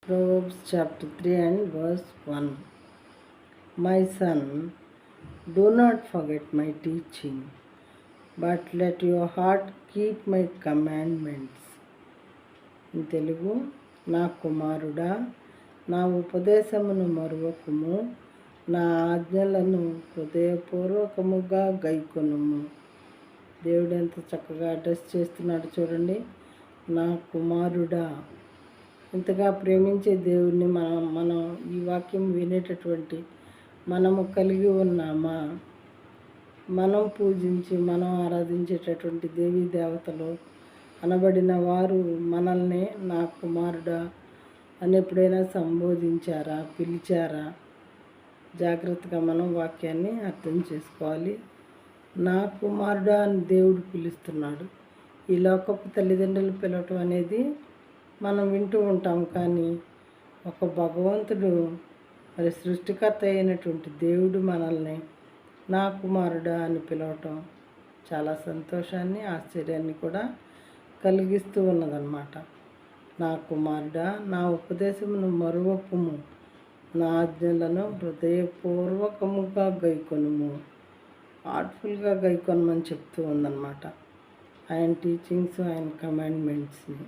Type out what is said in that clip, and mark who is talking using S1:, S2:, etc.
S1: Proverbs chapter 3 and verse 1. My son, do not forget my teaching, but let your heart keep my commandments. In Telugu, నా కుమారుడా, నా ఉపదేశమును మరువకుము, నా ఆజ్ఞలను హృదయపూర్వకముగా గైకొనుము. దేవుడు ఎంత చక్కగా అడ్రస్ చేస్తున్నాడు చూడండి. నా కుమారుడా, ఇంతగా ప్రేమించే దేవుడిని మనం ఈ వాక్యం వినేటటువంటి మనము కలిగి ఉన్నామా? మనం పూజించి మనం ఆరాధించేటటువంటి దేవీ దేవతలు అనబడిన వారు మనల్ని నా కుమారుడా అని ఎప్పుడైనా సంబోధించారా, పిలిచారా? జాగ్రత్తగా మనం వాక్యాన్ని అర్థం చేసుకోవాలి. నా కుమారుడా అని దేవుడు పిలుస్తున్నాడు. ఈ లోకపు తల్లిదండ్రులు పిలవటం అనేది మనం వింటూ ఉంటాం, కానీ ఒక భగవంతుడు, మరి సృష్టికర్త అయినటువంటి దేవుడు మనల్ని నా కుమారుడా అని పిలవటం చాలా సంతోషాన్ని, ఆశ్చర్యాన్ని కూడా కలిగిస్తూ ఉన్నదన్నమాట. నా కుమారుడా, నా ఉపదేశమును మరువకుము, నా ఆజ్ఞలను హృదయపూర్వకముగా గైకొనుము. హార్ట్ఫుల్గా గైకొనమని చెప్తూ ఉందన్నమాట. ఆయన టీచింగ్స్, ఆయన కమాండ్మెంట్స్ని.